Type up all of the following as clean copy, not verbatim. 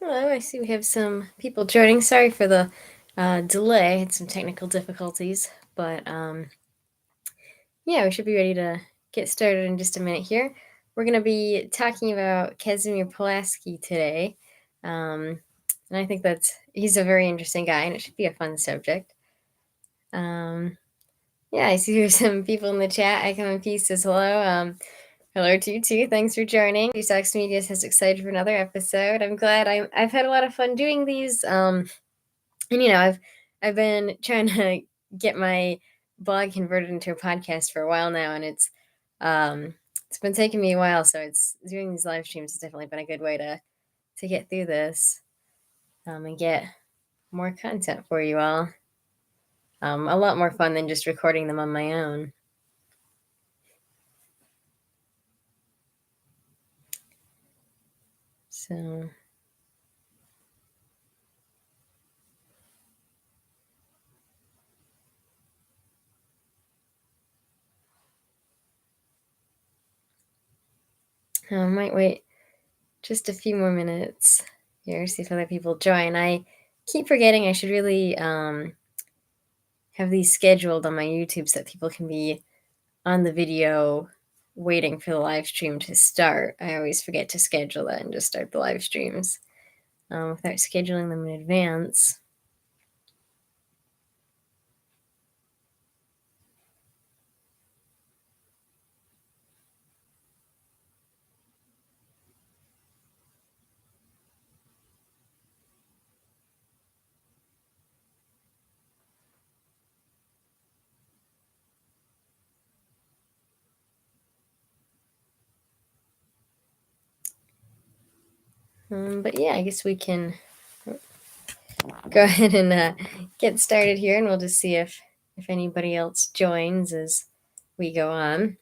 Hello, I see we have some people joining. Sorry for the delay. I had some technical difficulties, but yeah, we should be ready to get started in just a minute here. We're going to be talking about Casimir Pulaski today. Um, and I think he's a very interesting guy, and it should be a fun subject. Um, yeah, I see there's some people in the chat. I come in peace says hello. Hello to you too. Thanks for joining. Sex Media has excited for another episode. I'm glad I've had a lot of fun doing these. And I've been trying to get my blog converted into a podcast for a while now, and it's been taking me a while. So it's doing these live streams has definitely been a good way to get through this and get more content for you all. A lot more fun than just recording them on my own. So I might wait just a few more minutes here, see if other people join. I keep forgetting I should really have these scheduled on my YouTube so that people can be on the video waiting for the live stream to start. I always forget to schedule that and just start the live streams without scheduling them in advance. But yeah, I guess we can go ahead and get started here, and we'll just see if anybody else joins as we go on.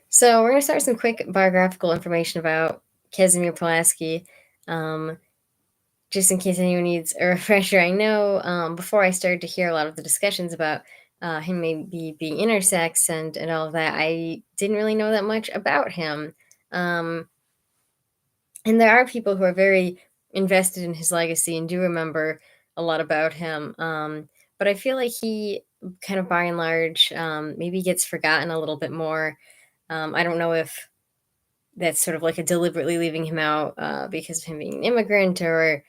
So we're going to start with some quick biographical information about Casimir Pulaski. Just in case anyone needs a refresher, I know before I started to hear a lot of the discussions about him maybe being intersex and all of that, I didn't really know that much about him. And there are people who are very invested in his legacy and do remember a lot about him. But I feel like he kind of by and large maybe gets forgotten a little bit more. I don't know if that's sort of like a deliberately leaving him out because of him being an immigrant or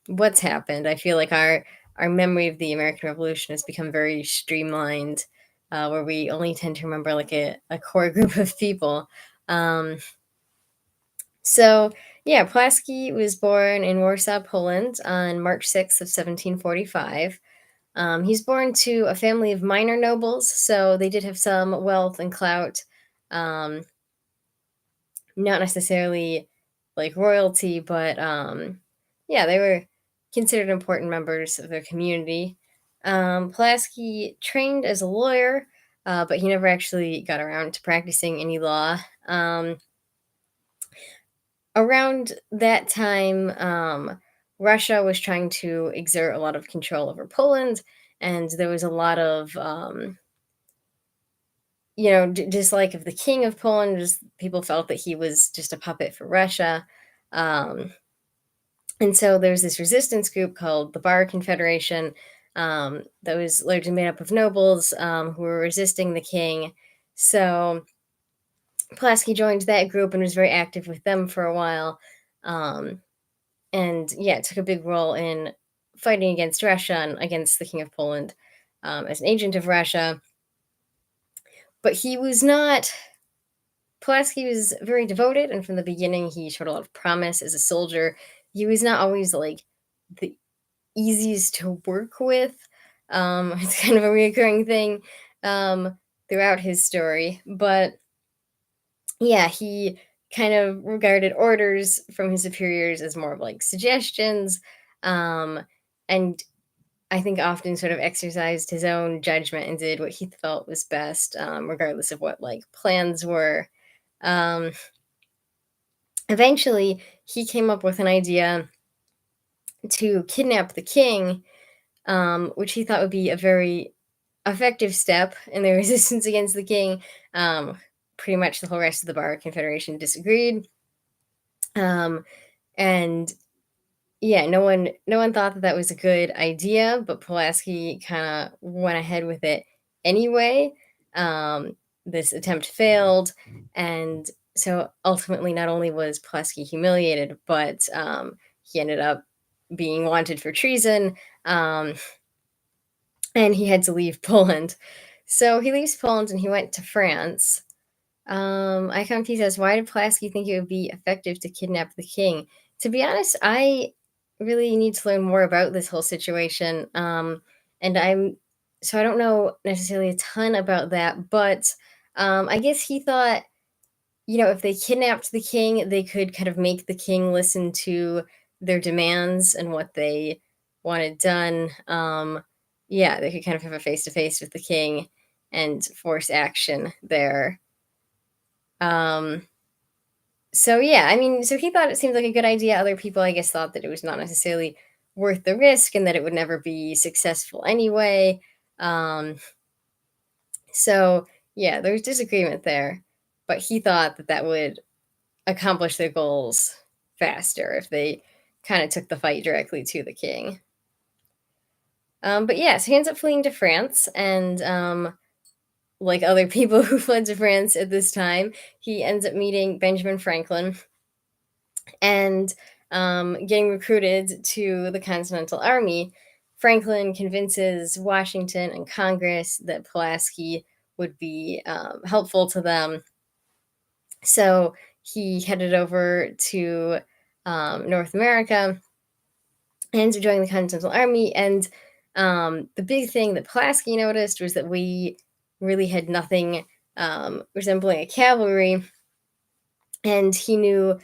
what's happened. I feel like our memory of the American Revolution has become very streamlined, where we only tend to remember like a core group of people. So yeah, Pulaski was born in Warsaw, Poland on March 6th of 1745. He's born to a family of minor nobles, so they did have some wealth and clout. Not necessarily like royalty, but yeah, they were considered important members of their community. Pulaski trained as a lawyer, but he never actually got around to practicing any law. Around that time, Russia was trying to exert a lot of control over Poland, and there was a lot of dislike of the king of Poland. Just people felt that he was just a puppet for Russia. Um, and so there's this resistance group called the Bar Confederation that was largely made up of nobles who were resisting the king. So Pulaski joined that group and was very active with them for a while. And yeah, took a big role in fighting against Russia and against the king of Poland as an agent of Russia. But he was not Pulaski was very devoted, and from the beginning, he showed a lot of promise as a soldier. He was not always like the easiest to work with. It's kind of a reoccurring thing throughout his story. But yeah, he kind of regarded orders from his superiors as more of like suggestions. And I think often sort of exercised his own judgment and did what he felt was best, regardless of what like plans were. Um, Eventually, he came up with an idea to kidnap the king, which he thought would be a very effective step in the resistance against the king. Um, pretty much the whole rest of the Bar Confederation disagreed. And yeah, no one thought that that was a good idea, but Pulaski kind of went ahead with it anyway. Um, this attempt failed, and so ultimately, not only was Pulaski humiliated, but he ended up being wanted for treason, um, and he had to leave Poland. So he leaves Poland and he went to France. Icon says, why did Pulaski think it would be effective to kidnap the king? To be honest, I really need to learn more about this whole situation. And so I don't know necessarily a ton about that, but I guess he thought, if they kidnapped the king, they could kind of make the king listen to their demands and what they wanted done. Yeah, they could kind of have a face to face with the king and force action there. Um, so yeah, I mean, so he thought it seemed like a good idea. Other people, I guess, thought that it was not necessarily worth the risk and that it would never be successful anyway. Um, so yeah, there was disagreement there, but he thought that that would accomplish their goals faster if they kind of took the fight directly to the king. But yeah, so he ends up fleeing to France, and like other people who fled to France at this time, he ends up meeting Benjamin Franklin and getting recruited to the Continental Army. Franklin convinces Washington and Congress that Pulaski would be helpful to them. So he headed over to North America and joined the Continental Army. And the big thing that Pulaski noticed was that we really had nothing resembling a cavalry. And he knew,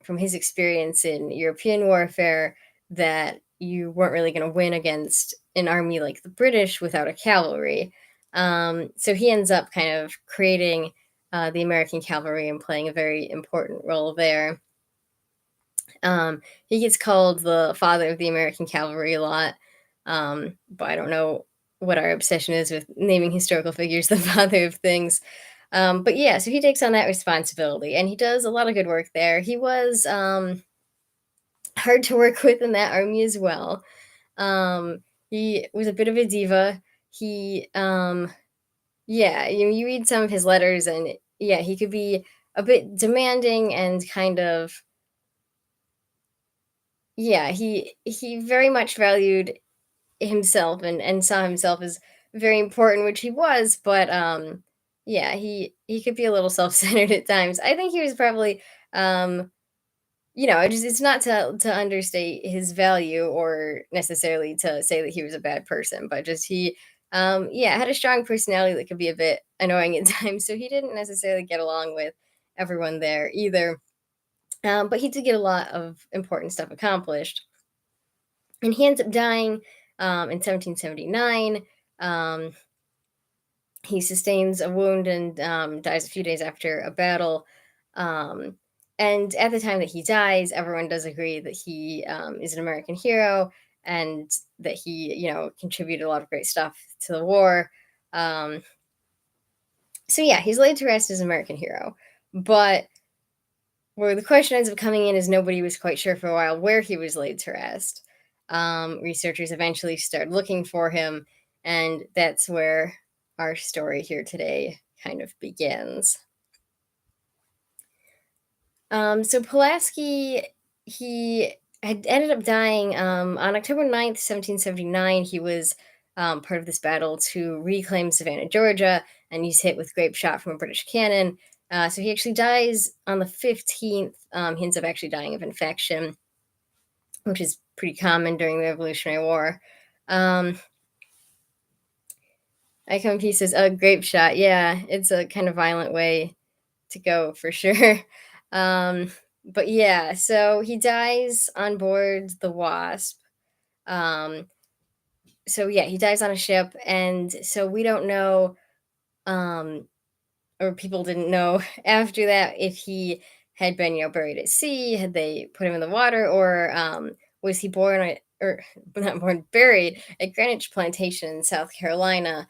from his experience in European warfare, that you weren't really going to win against an army like the British without a cavalry. So he ends up kind of creating the American cavalry and playing a very important role there. He gets called the father of the American cavalry a lot, but I don't know what our obsession is with naming historical figures the father of things. But yeah, so he takes on that responsibility and he does a lot of good work there. He was hard to work with in that army as well. He was a bit of a diva. Yeah, you read some of his letters, and yeah, he could be a bit demanding and kind of, yeah, he very much valued himself and saw himself as very important, which he was, but yeah, he could be a little self-centered at times. I think he was probably it's not to understate his value or necessarily to say that he was a bad person, but just he yeah, had a strong personality that could be a bit annoying at times, so he didn't necessarily get along with everyone there either. But he did get a lot of important stuff accomplished. And he ends up dying in 1779. Um, he sustains a wound and dies a few days after a battle. Um, and at the time that he dies, everyone does agree that he is an American hero and that he, contributed a lot of great stuff to the war. Um, so yeah, he's laid to rest as an American hero. But where the question ends up coming in is nobody was quite sure for a while where he was laid to rest. Researchers eventually started looking for him, and that's where our story here today kind of begins. So Pulaski, he had ended up dying on October 9th, 1779. He was part of this battle to reclaim Savannah, Georgia, and he's hit with grape shot from a British cannon. So he actually dies on the 15th. He ends up actually dying of infection, which is pretty common during the Revolutionary War. Icon P says, "A grape shot." Yeah, it's a kind of violent way to go for sure. Um, but yeah, so he dies on board the Wasp. Um, so yeah, he dies on a ship, and so we don't know, um, or people didn't know after that if he had been, buried at sea, had they put him in the water, or was he born or not born, buried at Greenwich Plantation in South Carolina.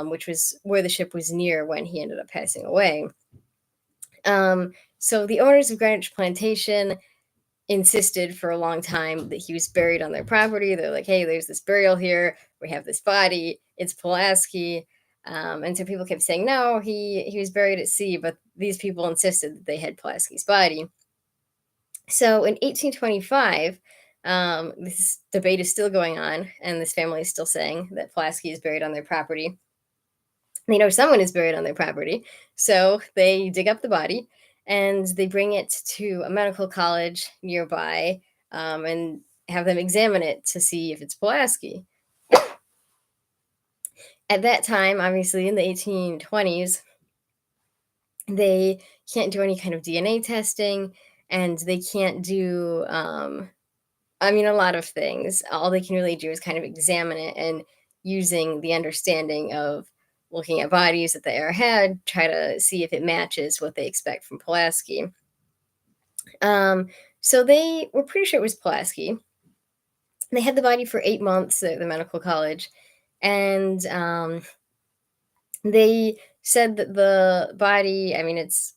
which was where the ship was near when he ended up passing away. So the owners of Greenwich Plantation insisted for a long time that he was buried on their property. They're like, hey, there's this burial here. We have this body. It's Pulaski. And so people kept saying, no, he was buried at sea. But these people insisted that they had Pulaski's body. So in 1825, this debate is still going on, and this family is still saying that Pulaski is buried on their property. They know someone is buried on their property, so they dig up the body and they bring it to a medical college nearby, and have them examine it to see if it's Pulaski. At that time, obviously in the 1820s, they can't do any kind of DNA testing, and they can't do a lot of things. All they can really do is kind of examine it, and using the understanding of looking at bodies that the era had, try to see if it matches what they expect from Pulaski. Um, so they were pretty sure it was Pulaski. They had the body for 8 months at the medical college, and they said that the body, it's,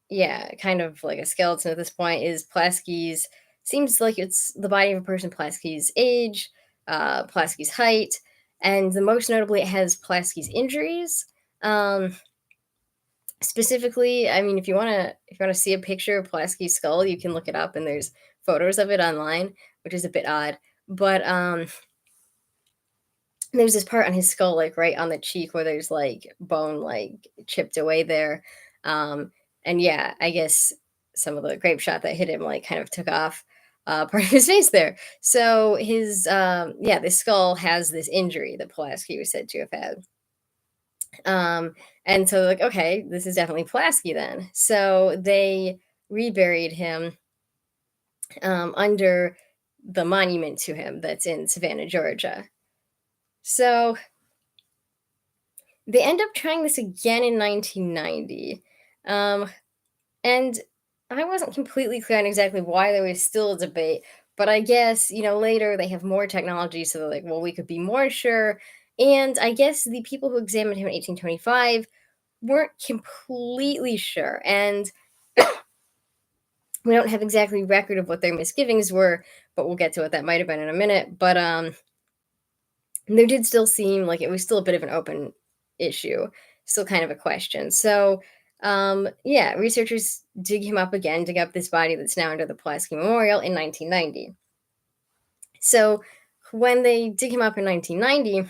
yeah, kind of like a skeleton at this point, is Pulaski's, seems like it's the body of a person Pulaski's age, Pulaski's height, and the most notably, it has Pulaski's injuries. Um, Specifically, if you want to see a picture of Pulaski's skull, you can look it up, and there's photos of it online, which is a bit odd. But there's this part on his skull, like right on the cheek, where there's like bone like chipped away there. And yeah, I guess some of the grape shot that hit him like kind of took off part of his face there. So his yeah, the skull has this injury that Pulaski was said to have had. And so like, okay, this is definitely Pulaski then. So they reburied him under the monument to him that's in Savannah, Georgia. So they end up trying this again in 1990. And I wasn't completely clear on exactly why there was still a debate, but I guess, later they have more technology, so they're like, well, we could be more sure. And I guess the people who examined him in 1825 weren't completely sure. And we don't have exactly record of what their misgivings were, but we'll get to what that might have been in a minute. But there did still seem like it was still a bit of an open issue, still kind of a question. So yeah, researchers dig him up again, dig up this body that's now under the Pulaski Memorial in 1990. So when they dig him up in 1990,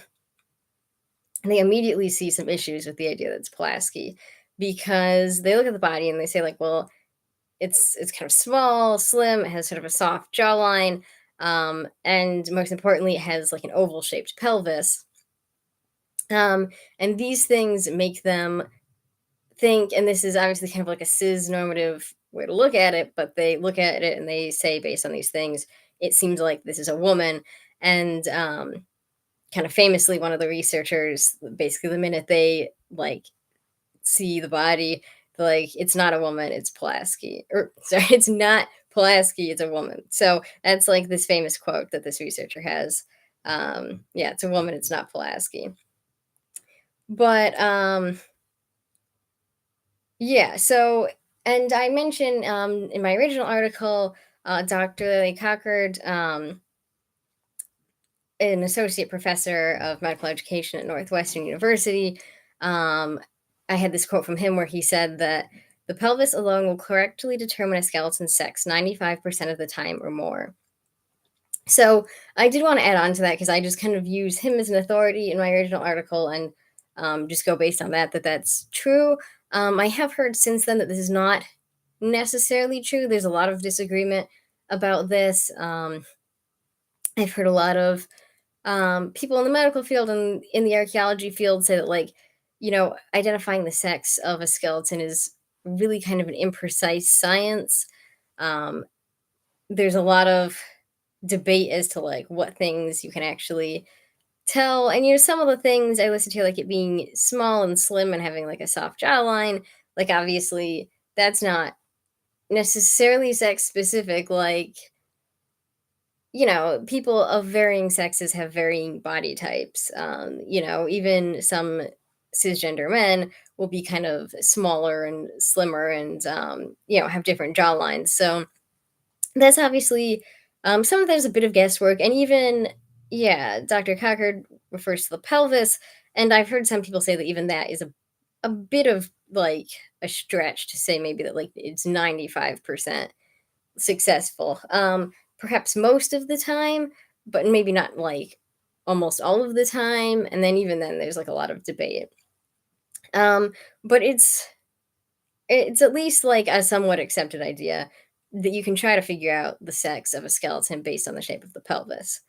they immediately see some issues with the idea that it's Pulaski, because they look at the body and they say like, well, it's kind of small, slim, it has sort of a soft jawline, and most importantly, it has like an oval shaped pelvis. And these things make them think, and this is obviously kind of like a cis normative way to look at it, but they look at it and they say, based on these things, it seems like this is a woman. And kind of famously, one of the researchers, basically, the minute they like see the body, they're like, it's not a woman, it's Pulaski. Or sorry, it's not Pulaski, it's a woman. So that's like this famous quote that this researcher has. Yeah, it's a woman, it's not Pulaski. But yeah, so, and I mentioned in my original article, Dr. Lily Cockard, an associate professor of medical education at Northwestern University. I had this quote from him where he said that the pelvis alone will correctly determine a skeleton's sex 95% of the time or more. So I did want to add on to that, because I just kind of use him as an authority in my original article, and just go based on that that's true. I have heard since then that this is not necessarily true. There's a lot of disagreement about this. I've heard a lot of people in the medical field and in the archaeology field say that, like, identifying the sex of a skeleton is really kind of an imprecise science. Um, there's a lot of debate as to like what things you can actually tell. And some of the things I listened to, like it being small and slim and having like a soft jawline, like obviously that's not necessarily sex specific. Like, people of varying sexes have varying body types. Even some cisgender men will be kind of smaller and slimmer and, have different jawlines. So that's obviously, some of there's a bit of guesswork. And even, yeah, Dr. Cocker refers to the pelvis. And I've heard some people say that even that is a bit of like a stretch to say maybe that like it's 95% successful. Perhaps most of the time, but maybe not like almost all of the time. And then even then, there's like a lot of debate. Um, but it's at least like a somewhat accepted idea that you can try to figure out the sex of a skeleton based on the shape of the pelvis.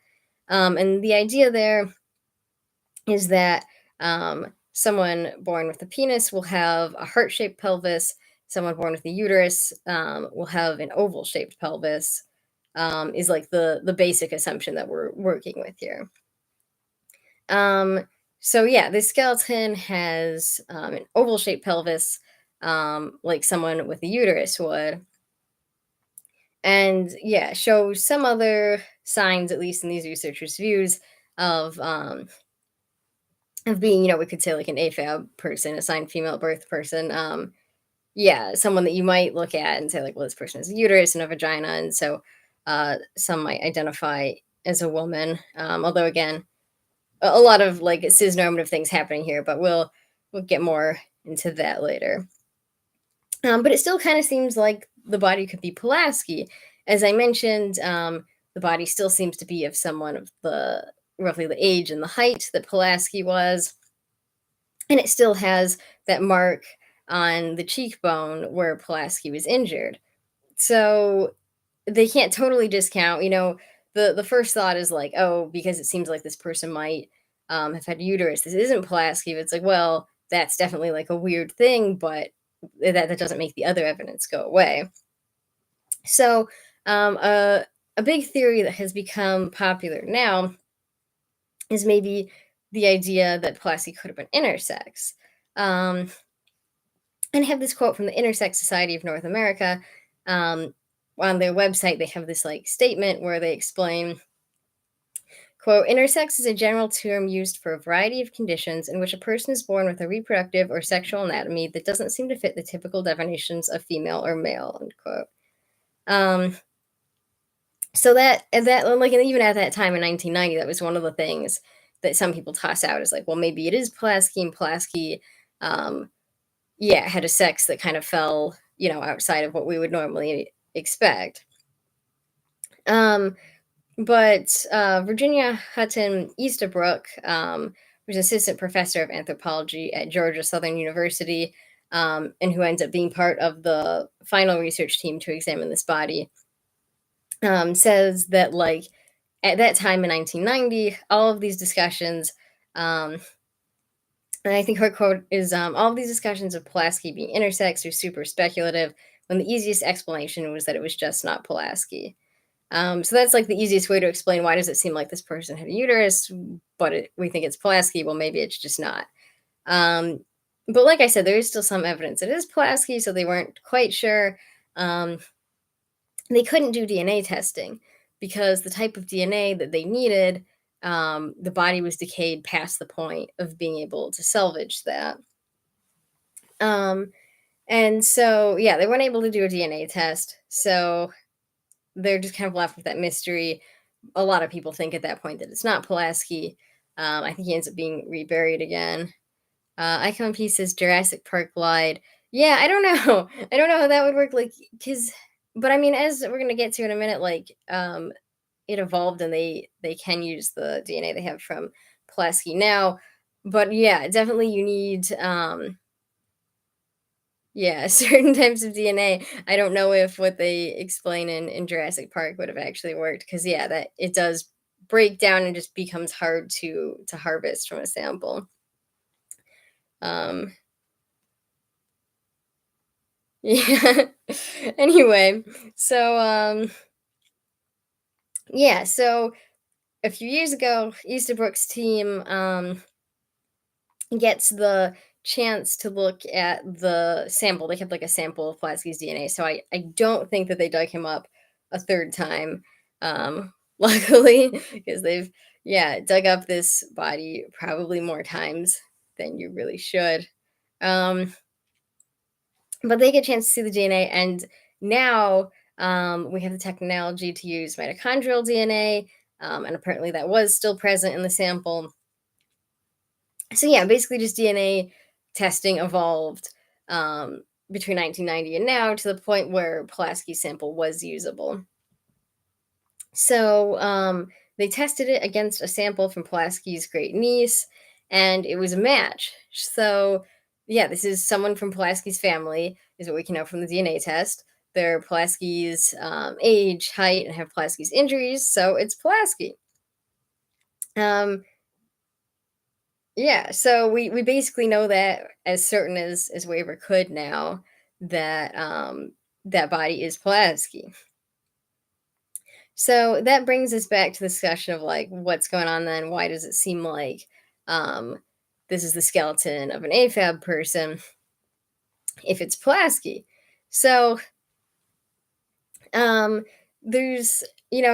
And the idea there is that someone born with a penis will have a heart shaped pelvis, someone born with a uterus will have an oval shaped pelvis, is like the basic assumption that we're working with here. Um, so yeah, this skeleton has an oval shaped pelvis, like someone with a uterus would, and yeah, shows some other signs, at least in these researchers' views, of being, we could say like an AFAB person, assigned female birth person. Yeah, someone that you might look at and say like, well, this person has a uterus and a vagina, and so some might identify as a woman. Although again, a lot of like cis normative things happening here, but we'll get more into that later. But it still kind of seems like the body could be Pulaski. As I mentioned, the body still seems to be of someone of the roughly the age and the height that Pulaski was, and it still has that mark on the cheekbone where Pulaski was injured. So they can't totally discount, the first thought is like, oh, because it seems like this person might have had a uterus. This isn't Pulaski. But it's like, well, that's definitely like a weird thing, but that doesn't make the other evidence go away. So um, a, a big theory that has become popular now is maybe the idea that Pulaski could have been intersex. Um, and I have this quote from the Intersex Society of North America. Um, on their website, they have this like statement where they explain, quote, intersex is a general term used for a variety of conditions in which a person is born with a reproductive or sexual anatomy that doesn't seem to fit the typical definitions of female or male, end quote. Um, so that like, and even at that time in 1990, that was one of the things that some people toss out as like, well, maybe it is Pulaski, and Pulaski, um, yeah, had a sex that kind of fell, outside of what we would normally expect. Um, but Virginia Hutton Easterbrook, who's assistant professor of anthropology at Georgia Southern University, and who ends up being part of the final research team to examine this body, says that like at that time in 1990, all of these discussions, um, and I think her quote is, all of these discussions of Pulaski being intersex are super speculative, when the easiest explanation was that it was just not Pulaski. So that's like the easiest way to explain why does it seem like this person had a uterus, but we think it's Pulaski. Well, maybe it's just not. Um, but like I said, there is still some evidence it is Pulaski, so they weren't quite sure. Um, they couldn't do DNA testing because the type of DNA that they needed, the body was decayed past the point of being able to salvage that. Um, and so, yeah, they weren't able to do a DNA test. So they're just kind of left with that mystery. A lot of people think at that point that it's not Pulaski. I think he ends up being reburied again. Icon P says Jurassic Park lied. Yeah, I don't know. I don't know how that would work. Like, but I mean, as we're gonna get to in a minute, like, it evolved and they can use the DNA they have from Pulaski now. But yeah, definitely you need, yeah, certain types of DNA. I don't know if what they explain in Jurassic Park would have actually worked because yeah, that it does break down and just becomes hard to harvest from a sample. Um, yeah. Anyway, so yeah, so a few years ago, Easterbrook's team gets the chance to look at the sample. They kept like a sample of Pulaski's DNA. So I don't think that they dug him up a third time. Luckily, because they've, yeah, dug up this body probably more times then you really should. Um, but they get a chance to see the DNA, and now we have the technology to use mitochondrial DNA, and apparently that was still present in the sample. So yeah, basically just DNA testing evolved between 1990 and now to the point where Pulaski's sample was usable. So they tested it against a sample from Pulaski's great niece, and it was a match. So yeah, this is someone from Pulaski's family, is what we can know from the DNA test. They're Pulaski's age, height, and have Pulaski's injuries, so it's Pulaski. Um, Yeah, so we basically know that as certain as we ever could now that that body is Pulaski. So that brings us back to the discussion of like what's going on then. Why does it seem like um this is the skeleton of an AFAB person if it's Pulaski? So um there's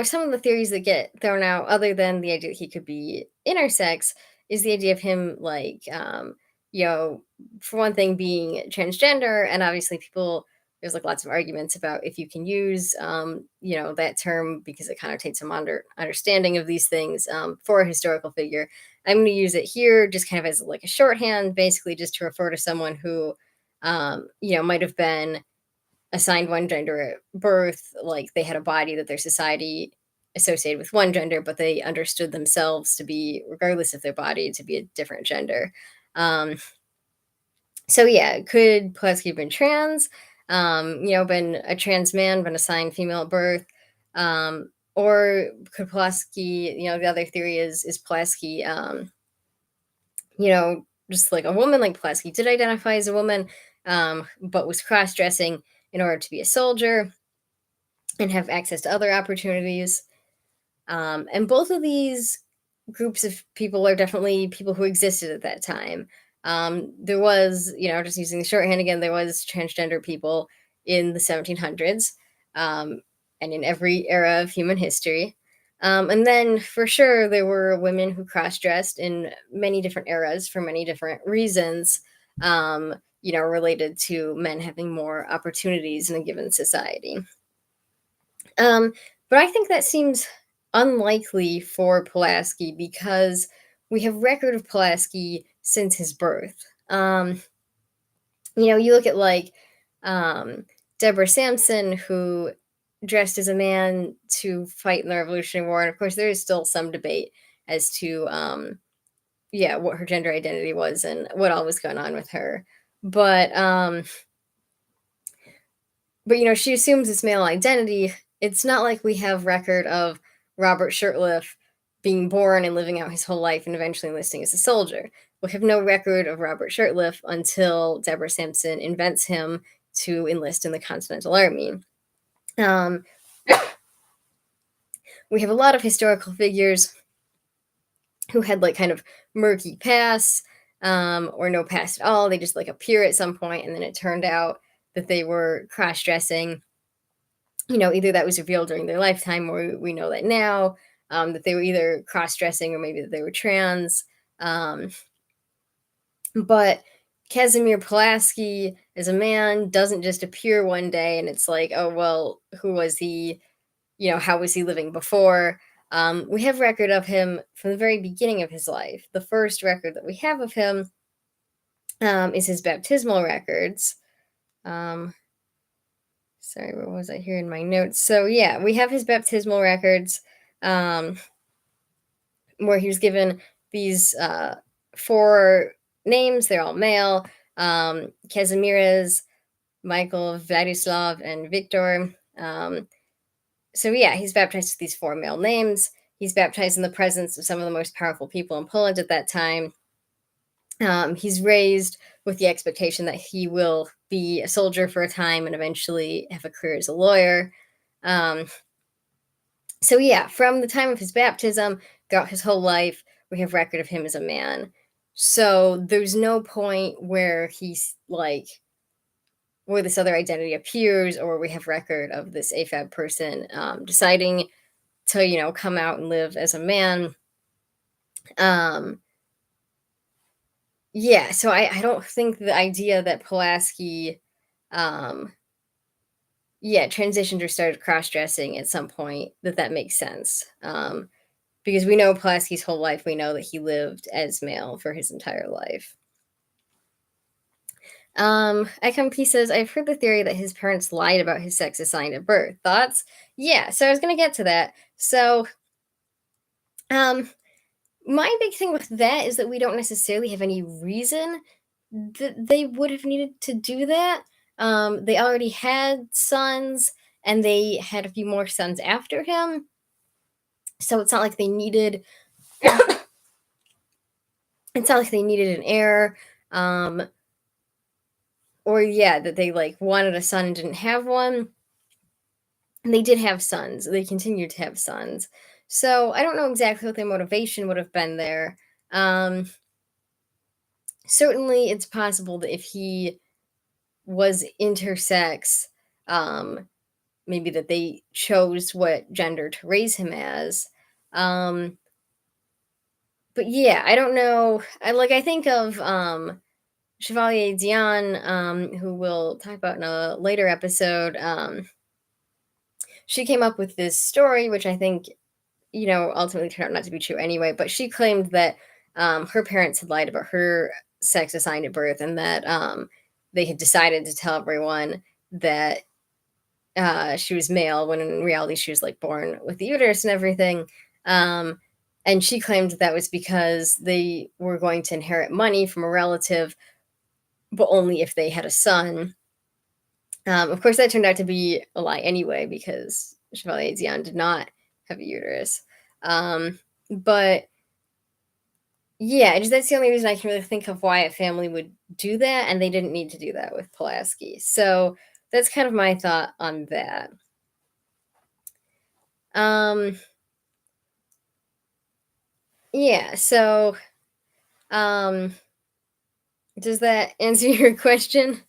some of the theories that get thrown out other than the idea that he could be intersex is the idea of him like you know for one thing being transgender, and obviously people there's like lots of arguments about if you can use that term because it connotates some understanding of these things for a historical figure. I'm going to use it here just kind of as like a shorthand, basically just to refer to someone who might have been assigned one gender at birth, like they had a body that their society associated with one gender, but they understood themselves to be, regardless of their body, to be a different gender. Um, so yeah, could Pulaski have been trans? Been a trans man, been assigned female at birth, or could Pulaski? The other theory is Pulaski. Just like a woman, like Pulaski did identify as a woman, but was cross dressing in order to be a soldier and have access to other opportunities. And both of these groups of people are definitely people who existed at that time. There was, just using the shorthand again, there was transgender people in the 1700s and in every era of human history. And then for sure, there were women who cross dressed in many different eras for many different reasons, related to men having more opportunities in a given society. Um, but I think that seems unlikely for Pulaski because we have record of Pulaski since his birth. You look at like Deborah Sampson, who dressed as a man to fight in the Revolutionary War, and of course there is still some debate as to what her gender identity was and what all was going on with her. But she assumes this male identity. It's not like we have record of Robert Shirtliff being born and living out his whole life and eventually enlisting as a soldier. We have no record of Robert Shirtliff until Deborah Sampson invents him to enlist in the Continental Army. Um, we have a lot of historical figures who had like kind of murky pasts or no past at all. They just like appear at some point, and then it turned out that they were cross dressing. Either that was revealed during their lifetime, or we know that now that they were either cross dressing or maybe that they were trans. But Casimir Pulaski as a man doesn't just appear one day and it's like, oh, well, who was he? How was he living before? We have record of him from the very beginning of his life. The first record that we have of him is his baptismal records. Sorry, where was I here in my notes? So yeah, we have his baptismal records where he was given these four names. They're all male. Kazimierz, Michael, Vladislav, and Victor. So yeah, he's baptized with these four male names. He's baptized in the presence of some of the most powerful people in Poland at that time. He's raised with the expectation that he will be a soldier for a time and eventually have a career as a lawyer. So yeah, from the time of his baptism throughout his whole life, we have record of him as a man. So there's no point where he's like where this other identity appears, or we have record of this AFAB person deciding to come out and live as a man. Yeah, so I don't think the idea that Pulaski, um, yeah, transitioned or started cross-dressing at some point, that makes sense, because we know Pulaski's whole life, we know that he lived as male for his entire life. ICOMP says, "I've heard the theory that his parents lied about his sex assigned at birth. Thoughts?" Yeah, so I was gonna get to that. So, um, my big thing with that is that we don't necessarily have any reason that they would have needed to do that. They already had sons, and they had a few more sons after him, so it's not like they needed it's not like they needed an heir, um, or yeah, that they, like, wanted a son and didn't have one. And they did have sons. They continued to have sons. So I don't know exactly what their motivation would have been there. Um, Certainly, it's possible that if he was intersex, um, maybe that they chose what gender to raise him as. Um, but yeah, I don't know. I think of Chevalier Dion, who we'll talk about in a later episode. She came up with this story, which I think ultimately turned out not to be true anyway. But she claimed that her parents had lied about her sex assigned at birth, and that they had decided to tell everyone that she was male, when in reality she was like born with the uterus and everything. Um, and she claimed that was because they were going to inherit money from a relative, but only if they had a son. Of course, that turned out to be a lie anyway, because Chevalier Dion did not have a uterus. But yeah, that's the only reason I can really think of why a family would do that, and they didn't need to do that with Pulaski. So that's kind of my thought on that. Um, yeah, so um, does that answer your question?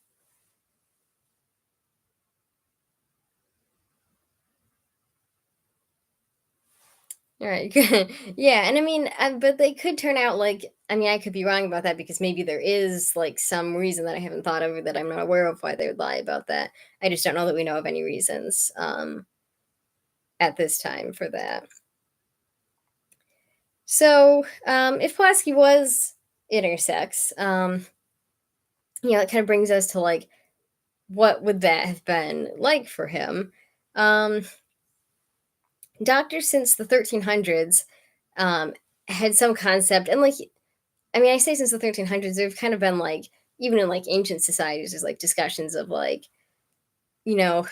All right, good. Yeah, and I mean, but they could turn out like, I mean, I could be wrong about that, because maybe there is like some reason that I haven't thought of, or that I'm not aware of, why they would lie about that. I just don't know that we know of any reasons at this time for that. So, if Pulaski was intersex, it kind of brings us to like, what would that have been like for him? Um, Doctors since the 1300s um, had some concept, and like, I mean, I say since the 1300s, there've kind of been like, even in like ancient societies, there's like discussions of like, you know,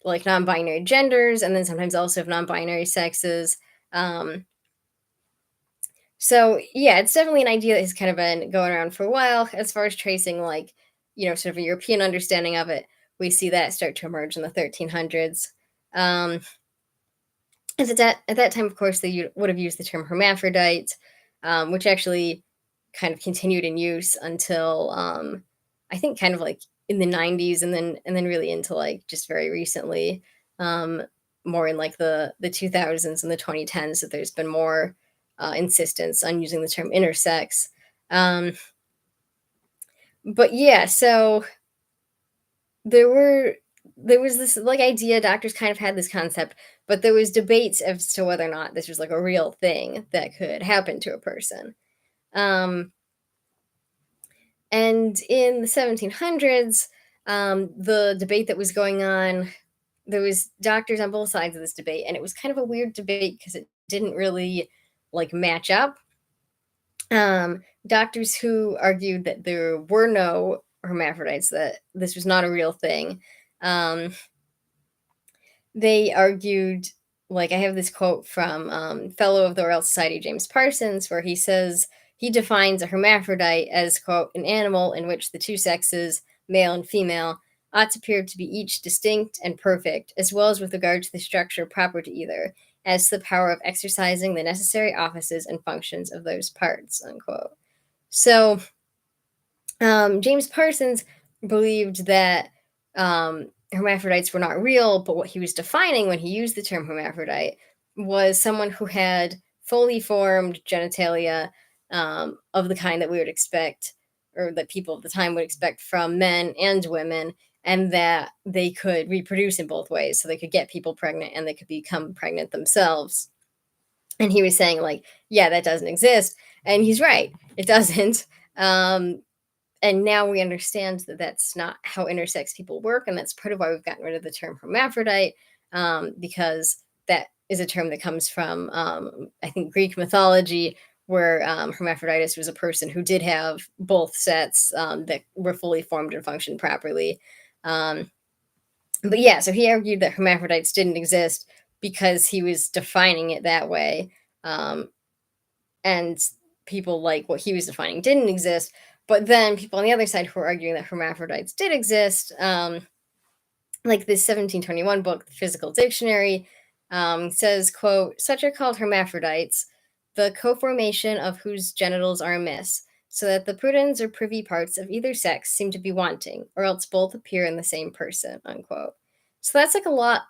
like non-binary genders, and then sometimes also of non-binary sexes. Um, So yeah, it's definitely an idea that has kind of been going around for a while. As far as tracing, like, sort of a European understanding of it, we see that start to emerge in the 1300s. Um, at that time, of course, they would have used the term hermaphrodite, which actually kind of continued in use until I think kind of like in the 90s, and then really into like just very recently, um, more in like the 2000s and the 2010s, that there's been more insistence on using the term intersex. Um, but yeah, so there were there was this like idea, doctors kind of had this concept, but there was debates as to whether or not this was like a real thing that could happen to a person. Um, and in the 1700s, the debate that was going on, there was doctors on both sides of this debate, and it was kind of a weird debate because it didn't really like match up. Doctors who argued that there were no hermaphrodites, that this was not a real thing, um, they argued, like, I have this quote from fellow of the Royal Society James Parsons, where he says he defines a hermaphrodite as, quote, an animal in which the two sexes, male and female, ought to appear to be each distinct and perfect, as well as with regard to the structure proper to either, as to the power of exercising the necessary offices and functions of those parts, unquote. So James Parsons believed that hermaphrodites were not real, but what he was defining when he used the term hermaphrodite was someone who had fully formed genitalia, of the kind that we would expect, or that people of the time would expect from men and women, and that they could reproduce in both ways. So they could get people pregnant and they could become pregnant themselves. And he was saying, like, yeah, that doesn't exist. And he's right, it doesn't. And now we understand that that's not how intersex people work, and that's part of why we've gotten rid of the term hermaphrodite, because that is a term that comes from, I think, Greek mythology, where hermaphroditus was a person who did have both sets that were fully formed and functioned properly. Um, but yeah, so he argued that hermaphrodites didn't exist because he was defining it that way. Um, and people like what he was defining didn't exist. But then people on the other side who were arguing that hermaphrodites did exist, like this 1721 book, The Physical Dictionary, says, quote, such are called hermaphrodites, the co-formation of whose genitals are amiss, so that the prudens or privy parts of either sex seem to be wanting, or else both appear in the same person, unquote. So that's like a lot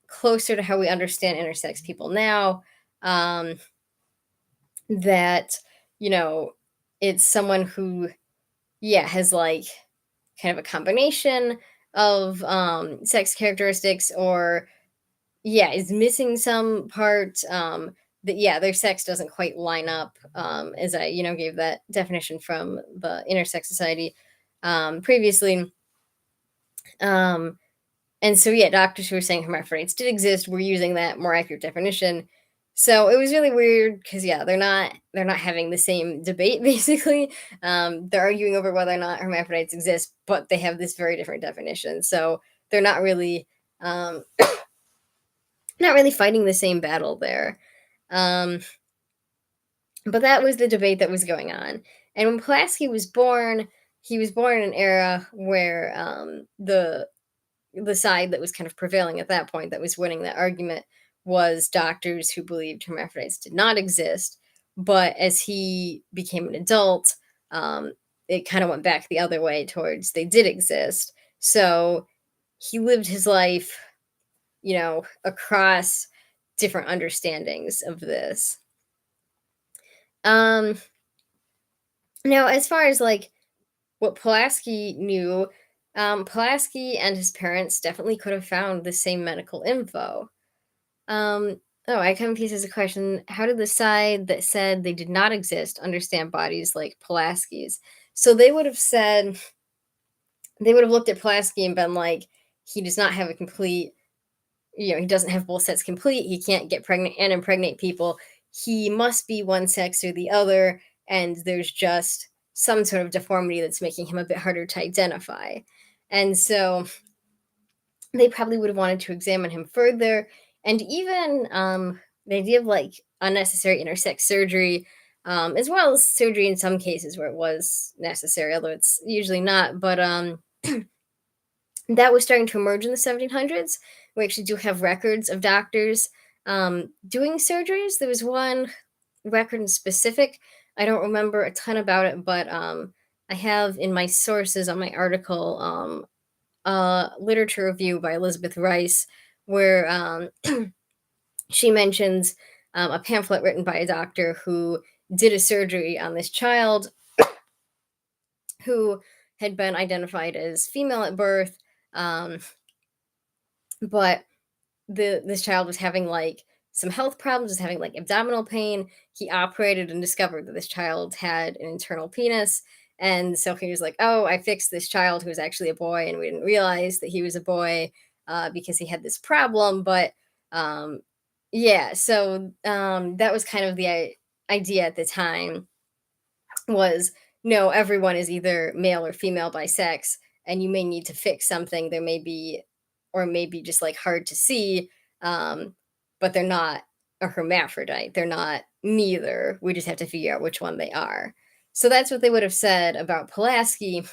closer to how we understand intersex people now. That, you know, it's someone who, yeah, has like kind of a combination of sex characteristics, or yeah, is missing some part, that, yeah, their sex doesn't quite line up, as I, gave that definition from the Intersex Society previously. um, and so, yeah, doctors who were saying hermaphrodites did exist were using that more accurate definition. So it was really weird because, yeah, they're not having the same debate basically. They're arguing over whether or not hermaphrodites exist, but they have this very different definition. So they're um, not really fighting the same battle there. Um, but that was the debate that was going on. And when Pulaski was born, he was born in an era where the side that was kind of prevailing at that point, that was winning that argument, was doctors who believed hermaphrodites did not exist. But as he became an adult, it kind of went back the other way towards they did exist. So he lived his life, across different understandings of this. Um, Now, as far as like what Pulaski knew, Pulaski and his parents definitely could have found the same medical info. Oh, I come pieces a question. How did the side that said they did not exist understand bodies like Pulaski's? So they would have looked at Pulaski and been like, he does not have a complete, he doesn't have both sets complete. He can't get pregnant and impregnate people. He must be one sex or the other, and there's just some sort of deformity that's making him a bit harder to identify. And so they probably would have wanted to examine him further. And even the idea of like unnecessary intersex surgery, as well as surgery in some cases where it was necessary, although it's usually not. But that was starting to emerge in the 1700s. We actually do have records of doctors doing surgeries. There was one record in specific. I don't remember a ton about it, but I have in my sources on my article a literature review by Elizabeth Rice, where she mentions a pamphlet written by a doctor who did a surgery on this child who had been identified as female at birth, um, but this child was having like some health problems, was having like abdominal pain. He operated and discovered that this child had an internal penis. And so he was like, oh, I fixed this child who was actually a boy, and we didn't realize that he was a boy because he had this problem. But um, yeah, so that was kind of the idea at the time, was no, everyone is either male or female by sex, and you may need to fix something. There may be, or maybe just like hard to see, um, but they're not a hermaphrodite. They're not neither. We just have to figure out which one they are. So that's what they would have said about Pulaski.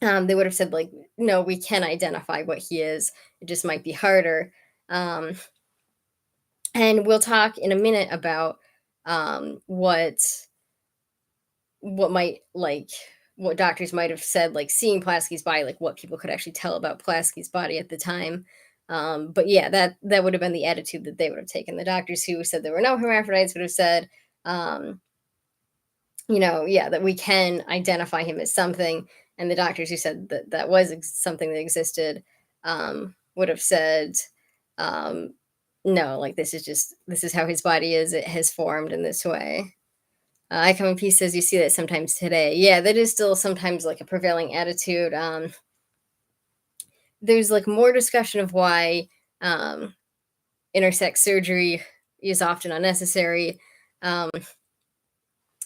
They would have said, like, no, we can identify what he is. It just might be harder. Um, and we'll talk in a minute about what might like what doctors might have said, like seeing Pulaski's body, like what people could actually tell about Pulaski's body at the time. But yeah, that would have been the attitude that they would have taken. The doctors who said there were no hermaphrodites would have said, um, yeah, that we can identify him as something. And the doctors who said that that was something that existed would have said, um, no, like this is how his body is. It has formed in this way. I Come in Peace says you see that sometimes today. Yeah, that is still sometimes like a prevailing attitude. There's like more discussion of why um, intersex surgery is often unnecessary. Um,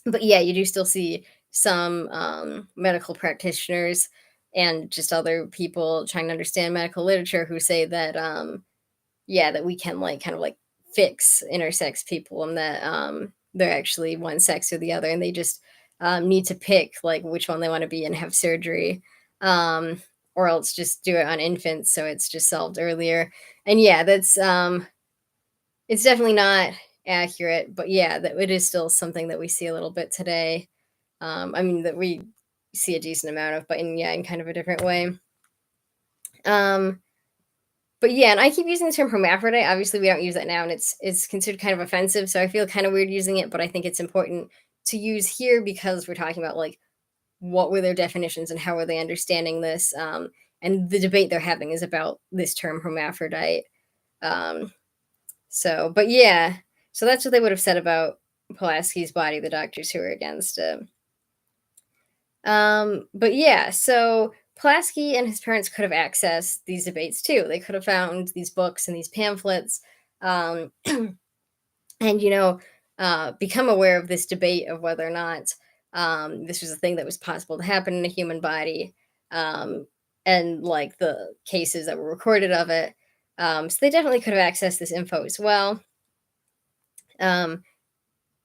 but yeah, you do still see some medical practitioners and just other people trying to understand medical literature who say that yeah, that we can like kind of like fix intersex people and that they're actually one sex or the other and they just need to pick like which one they want to be and have surgery, um, or else just do it on infants so it's just solved earlier. And yeah, that's it's definitely not accurate, but yeah, that it is still something that we see a little bit today. I mean that we see a decent amount of, but in yeah, in kind of a different way. Um, but yeah, and I keep using the term hermaphrodite. Obviously, we don't use that now, and it's considered kind of offensive. So I feel kind of weird using it, but I think it's important to use here because we're talking about like what were their definitions and how are they understanding this. And the debate they're having is about this term hermaphrodite. Um, so, but yeah, so that's what they would have said about Pulaski's body. The doctors who are against it. But yeah, so Pulaski and his parents could have accessed these debates too. They could have found these books and these pamphlets, um, and become aware of this debate of whether or not this was a thing that was possible to happen in a human body, um, and like the cases that were recorded of it. So they definitely could have accessed this info as well. Um,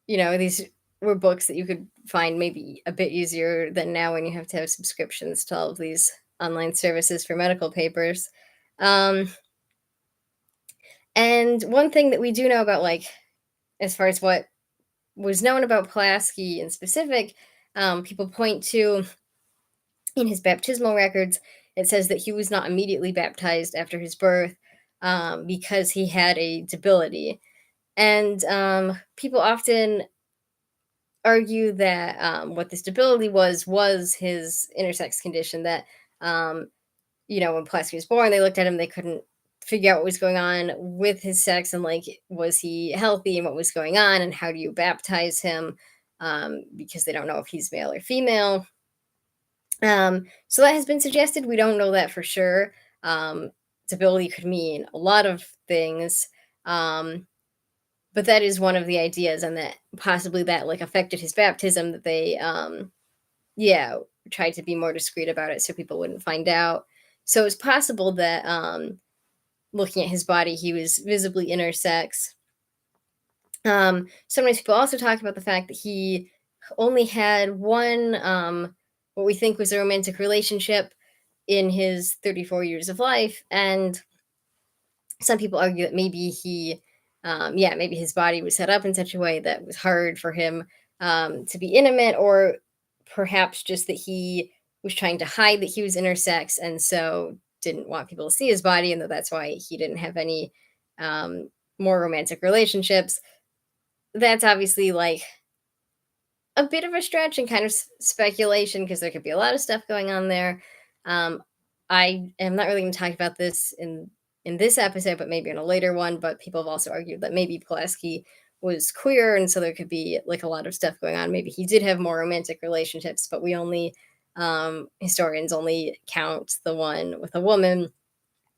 these were books that you could find maybe a bit easier than now when you have to have subscriptions to all of these online services for medical papers. Um, and one thing that we do know about, like, as far as what was known about Pulaski in specific, people point to in his baptismal records, it says that he was not immediately baptized after his birth because he had a debility. And people often argue that what this debility was his intersex condition. That when Pulaski was born, they looked at him, they couldn't figure out what was going on with his sex and like was he healthy and what was going on and how do you baptize him, because they don't know if he's male or female. So that has been suggested. We don't know that for sure. Um, Debility could mean a lot of things. But that is one of the ideas, and that possibly that like affected his baptism, that they yeah, tried to be more discreet about it so people wouldn't find out. So it's possible that looking at his body, he was visibly intersex. Sometimes people also talk about the fact that he only had one what we think was a romantic relationship in his 34 years of life, and some people argue that maybe maybe his body was set up in such a way that was hard for him to be intimate, or perhaps just that he was trying to hide that he was intersex and so didn't want people to see his body, and that's why he didn't have any um, more romantic relationships. That's obviously like a bit of a stretch and kind of speculation because there could be a lot of stuff going on there. Um, I am not really going to talk about this in this episode, but maybe in a later one. But people have also argued that maybe Pulaski was queer, and so there could be like a lot of stuff going on. Maybe he did have more romantic relationships, but we only historians only count the one with a woman.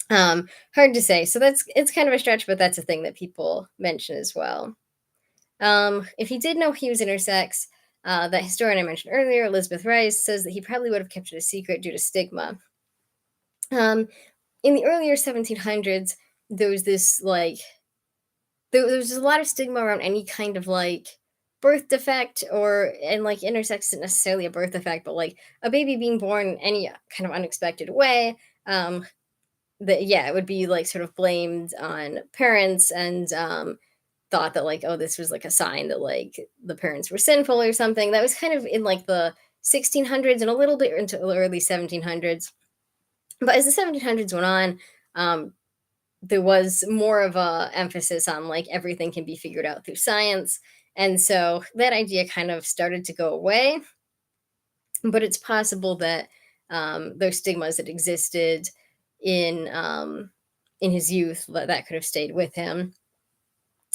Hard to say. So it's kind of a stretch, but that's a thing that people mention as well. If he did know he was intersex, that historian I mentioned earlier, Elizabeth Rice, says that he probably would have kept it a secret due to stigma. Um, in the earlier 1700s, there was this like there was a lot of stigma around any kind of like birth defect, and like intersex isn't necessarily a birth defect, but like a baby being born in any kind of unexpected way. That yeah, it would be like sort of blamed on parents and thought that like, oh, this was like a sign that like the parents were sinful or something. That was kind of in like the 1600s and a little bit into the early 1700s. But as the 1700s went on, there was more of a emphasis on like everything can be figured out through science, And so that idea kind of started to go away, but it's possible that those stigmas that existed in um, in his youth that could have stayed with him.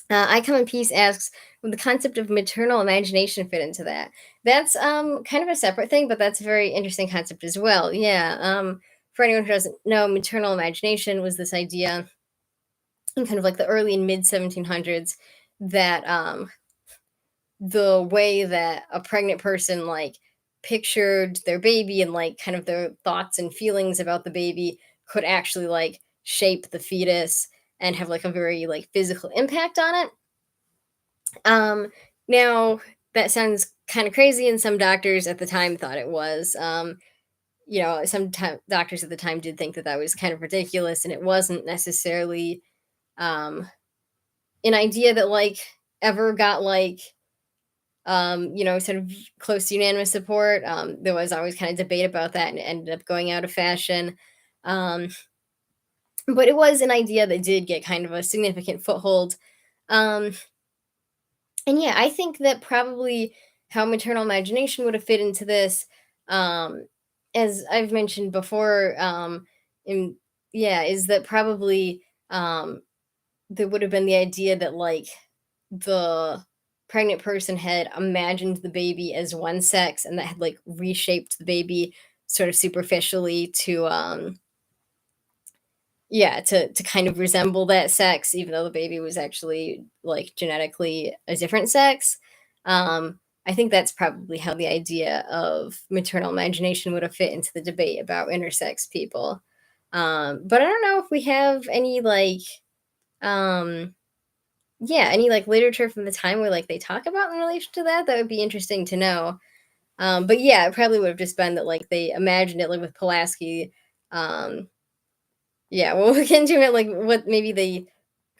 I Come in Peace asks, would the concept of maternal imagination fit into that? That's kind of a separate thing, but that's a very interesting concept as well. Yeah. For anyone who doesn't know, maternal imagination was this idea in kind of like the early and mid 1700s that the way that a pregnant person like pictured their baby and like kind of their thoughts and feelings about the baby could actually like shape the fetus and have like a very like physical impact on it. um Now that sounds kind of crazy, and some doctors at the time thought it was. Some doctors at the time did think that that was kind of ridiculous, and it wasn't necessarily um an idea that like ever got like sort of close to unanimous support. There was always kind of debate about that, and it ended up going out of fashion. Um, but it was an idea that did get kind of a significant foothold. Um, and yeah, I think that probably how maternal imagination would have fit into this, um, as I've mentioned before, in yeah, is that probably there would have been the idea that like the pregnant person had imagined the baby as one sex and that had like reshaped the baby sort of superficially to to kind of resemble that sex, even though the baby was actually like genetically a different sex. I think that's probably how the idea of maternal imagination would have fit into the debate about intersex people. But I don't know if we have any like um any like literature from the time where like they talk about in relation to that. That would be interesting to know. But yeah, it probably would have just been that like they imagined it like with Pulaski. Yeah, well, we can do it like what maybe they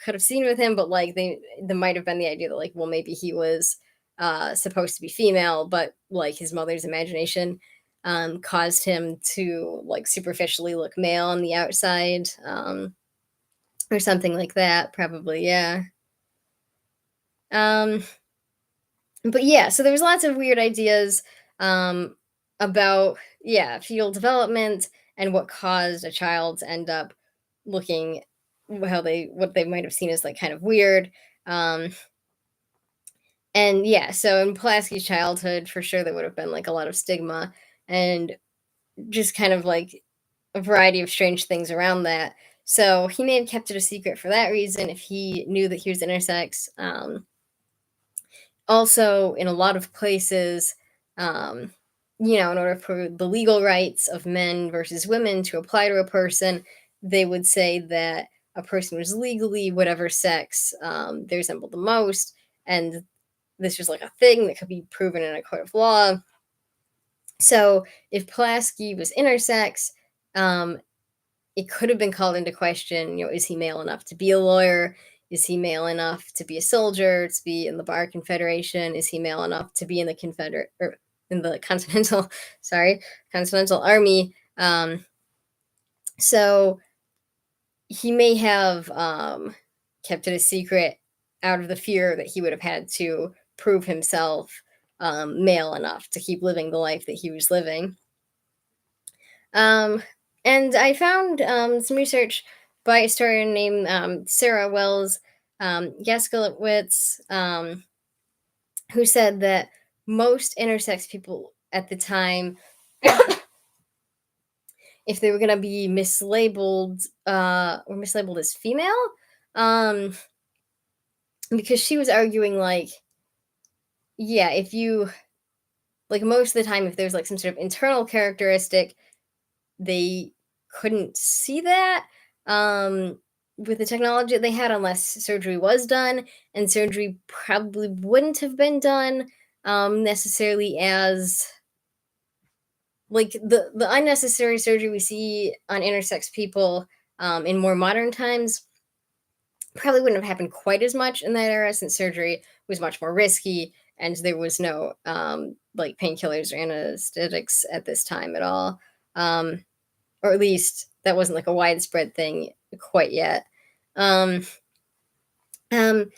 could have seen with him, but like there might have been the idea that like, well, maybe he was supposed to be female, but like his mother's imagination caused him to like superficially look male on the outside, or something like that. Probably, yeah. Um, but yeah, so there was lots of weird ideas um, about fetal development and what caused a child to end up looking how they what they might have seen as like kind of weird. Um, and yeah, so in Pulaski's childhood, for sure, there would have been like a lot of stigma and just kind of like a variety of strange things around that. So he may have kept it a secret for that reason if he knew that he was intersex. Also, in a lot of places, um, in order for the legal rights of men versus women to apply to a person, they would say that a person was legally whatever sex they resembled the most. And this was like a thing that could be proven in a court of law. So if Pulaski was intersex, um, it could have been called into question. Is he male enough to be a lawyer? Is he male enough to be a soldier, to be in the Bar Confederation? Is he male enough to be in the Confederate or in the Continental, sorry, Continental Army? So he may have kept it a secret out of the fear that he would have had to prove himself male enough to keep living the life that he was living. Um, and I found some research by a historian named Sarah Wells Gaskelowitz, who said that most intersex people at the time, if they were going to be mislabeled or mislabeled as female, um, because she was arguing like, yeah, if you like most of the time, if there's like some sort of internal characteristic, they couldn't see that with the technology that they had unless surgery was done, and surgery probably wouldn't have been done necessarily as like the unnecessary surgery we see on intersex people in more modern times probably wouldn't have happened quite as much in that era, since surgery was much more risky and there was no like painkillers or anesthetics at this time at all. Or at least that wasn't like a widespread thing quite yet. Um, um,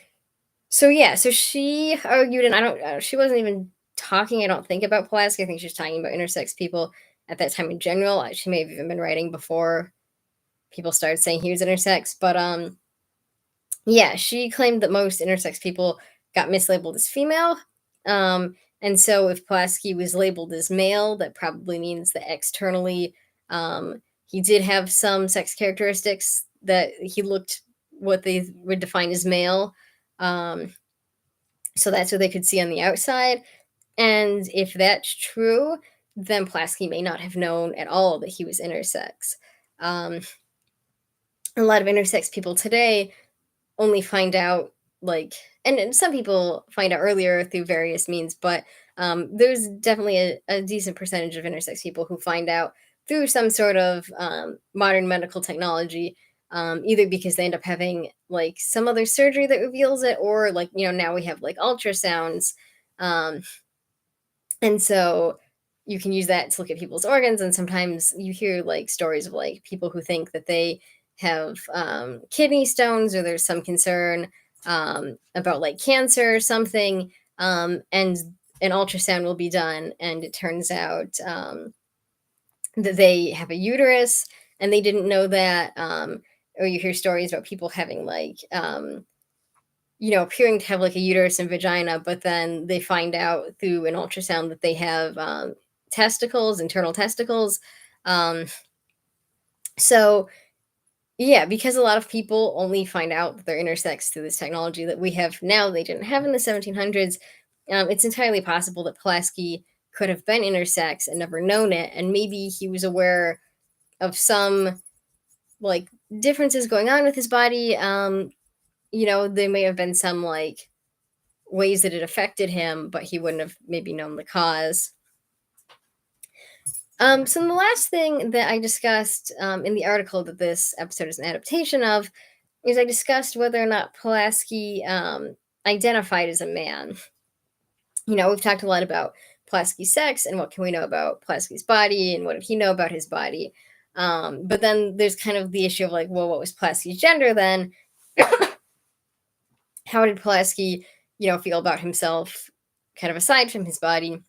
So yeah, so she argued, and I don't, she wasn't even talking, I don't think, about Pulaski. I think she was talking about intersex people at that time in general. She may have even been writing before people started saying he was intersex, but yeah, she claimed that most intersex people got mislabeled as female. And so if Pulaski was labeled as male, that probably means that externally he did have some sex characteristics that he looked what they would define as male. Um, so that's what they could see on the outside. And if that's true, then Pulaski may not have known at all that he was intersex. Um, a lot of intersex people today only find out like, and some people find out earlier through various means, but there's definitely a decent percentage of intersex people who find out through some sort of modern medical technology, either because they end up having like some other surgery that reveals it, or like, now we have like ultrasounds. um, and so you can use that to look at people's organs. And sometimes you hear like stories of like people who think that they have kidney stones, or there's some concern about like cancer or something. And an ultrasound will be done, and it turns out that they have a uterus and they didn't know that. Or you hear stories about people having like, appearing to have like a uterus and vagina, but then they find out through an ultrasound that they have testicles, internal testicles. Um, so, yeah, because a lot of people only find out that they're intersex through this technology that we have now, they didn't have in the 1700s. It's entirely possible that Pulaski could have been intersex and never known it. And maybe he was aware of some like differences going on with his body. There may have been some like ways that it affected him, but he wouldn't have maybe known the cause. So the last thing that I discussed in the article that this episode is an adaptation of is I discussed whether or not Pulaski identified as a man. We've talked a lot about Pulaski's sex and what can we know about Pulaski's body and what did he know about his body. But then there's kind of the issue of like, well, what was Pulaski's gender then? How did Pulaski, feel about himself, kind of aside from his body?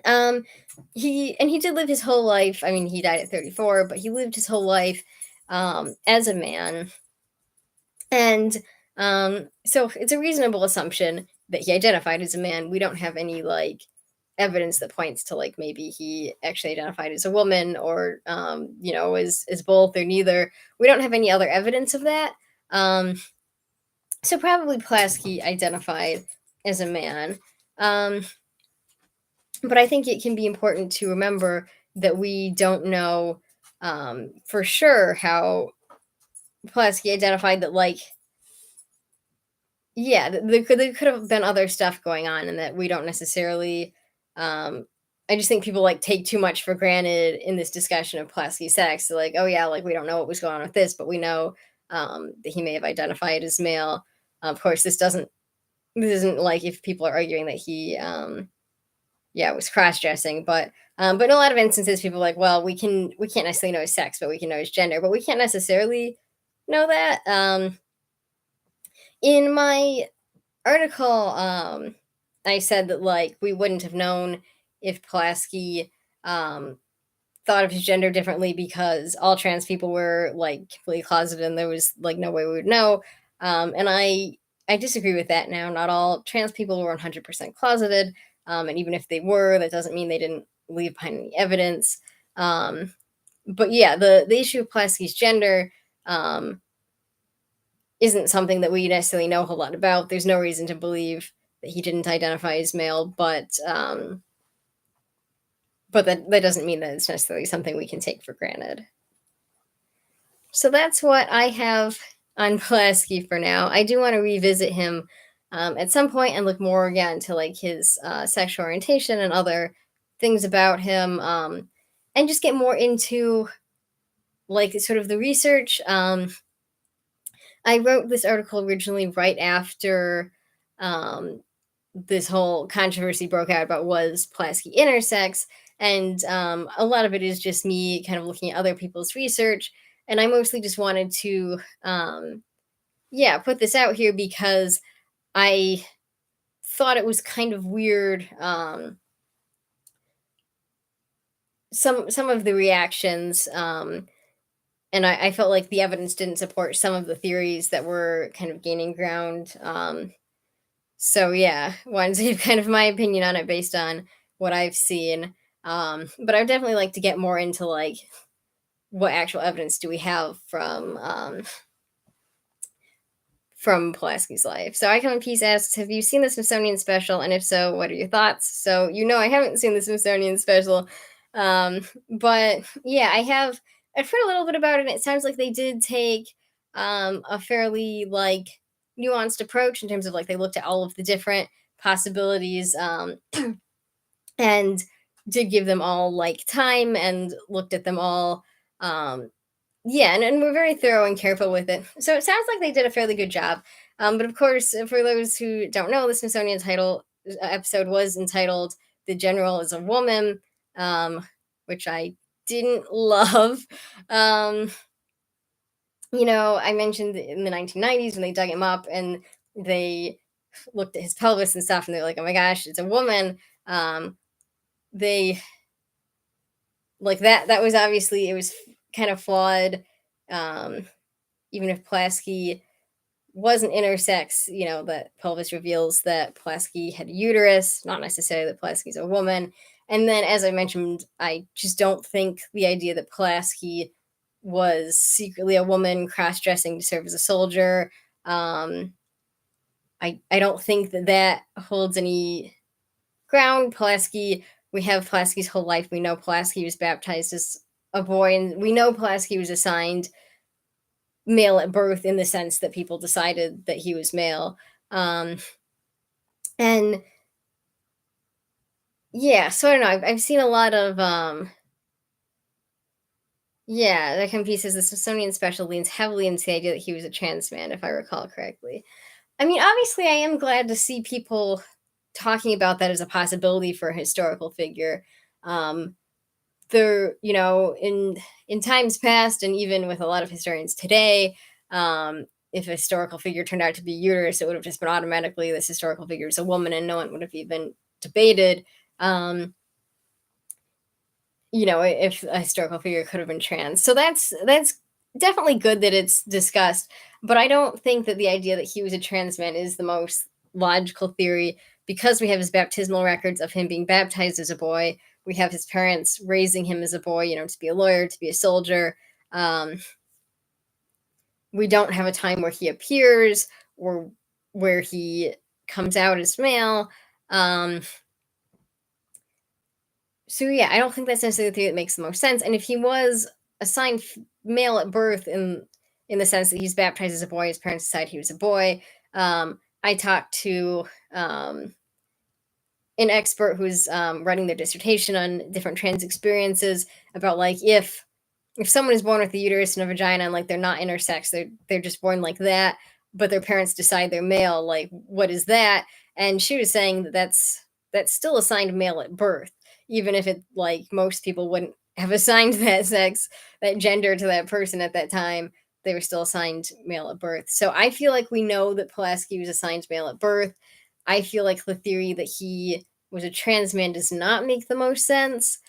Um, he did live his whole life. I mean, he died at 34, but he lived his whole life as a man, and so it's a reasonable assumption that he identified as a man. We don't have any like evidence that points to like maybe he actually identified as a woman, or is both or neither. We don't have any other evidence of that. So probably Pulaski identified as a man. Um, but I think it can be important to remember that we don't know for sure how Pulaski identified that, like, yeah, there could have been other stuff going on, and that we don't necessarily. I just think people like take too much for granted in this discussion of Pulaski's sex. So like, oh yeah, like we don't know what was going on with this, but we know that he may have identified as male. Of course, this isn't like if people are arguing that he yeah, it was cross dressing, but in a lot of instances, people are like, well, we can't necessarily know his sex, but we can know his gender, but we can't necessarily know that. In my article, I said that like we wouldn't have known if Pulaski thought of his gender differently because all trans people were like completely closeted, and there was like no way we would know. And I disagree with that now. Not all trans people were 100% closeted, and even if they were, that doesn't mean they didn't leave behind any evidence. Um, but yeah, the issue of Pulaski's gender um, isn't something that we necessarily know a whole lot about. There's no reason to believe that he didn't identify as male, but that doesn't mean that it's necessarily something we can take for granted. So that's what I have on Pulaski for now. I do want to revisit him at some point and look more again to like his sexual orientation and other things about him, and just get more into like sort of the research. I wrote this article originally right after um, this whole controversy broke out about was Pulaski intersex, and a lot of it is just me kind of looking at other people's research, and I mostly just wanted to yeah, put this out here because I thought it was kind of weird. Some of the reactions, and I felt like the evidence didn't support some of the theories that were kind of gaining ground. So yeah, wanted to give kind of my opinion on it based on what I've seen. But I would definitely like to get more into like what actual evidence do we have from Pulaski's life. So I come in peace asks, have you seen the Smithsonian special? And if so, what are your thoughts? So I haven't seen the Smithsonian special. Um, but yeah, I've heard a little bit about it, and it sounds like they did take a fairly like nuanced approach in terms of like they looked at all of the different possibilities, and did give them all like time and looked at them all. Um, yeah, and we're very thorough and careful with it. So it sounds like they did a fairly good job. But of course, for those who don't know, the Smithsonian title episode was entitled "The General is a Woman," which I didn't love. Um, I mentioned in the 1990s when they dug him up and they looked at his pelvis and stuff, and they're like, "Oh my gosh, it's a woman." They like that. That was obviously it was kind of flawed. Um, Even if Pulaski wasn't intersex, that pelvis reveals that Pulaski had a uterus, not necessarily that Pulaski's a woman. And then, as I mentioned, I just don't think the idea that Pulaski was secretly a woman cross dressing to serve as a soldier. I don't think that holds any ground. We have Pulaski's whole life. We know Pulaski was baptized as a boy, and we know Pulaski was assigned male at birth in the sense that people decided that he was male. Um, and yeah, so I don't know. I've seen a lot of yeah, that kind of pieces. The Smithsonian special leans heavily into the idea that he was a trans man, if I recall correctly. I mean, obviously, I am glad to see people talking about that as a possibility for a historical figure. Um, in times past, and even with a lot of historians today, if a historical figure turned out to be uterus, it would have just been automatically this historical figure is a woman, and no one would have even debated. Um, if a historical figure could have been trans. So that's definitely good that it's discussed, but I don't think that the idea that he was a trans man is the most logical theory because we have his baptismal records of him being baptized as a boy. We have his parents raising him as a boy, to be a lawyer, to be a soldier. Um, we don't have a time where he appears or where he comes out as male. Um, so yeah, I don't think that's necessarily the theory that makes the most sense. And if he was assigned male at birth in the sense that he's baptized as a boy, his parents decided he was a boy. I talked to an expert who's writing their dissertation on different trans experiences about like if someone is born with a uterus and a vagina and like they're not intersex, they're just born like that, but their parents decide they're male, like what is that? And she was saying that that's still assigned male at birth, even if it like most people wouldn't have assigned that sex, that gender to that person at that time. They were still assigned male at birth. So I feel like we know that Pulaski was assigned male at birth. I feel like the theory that he was a trans man does not make the most sense.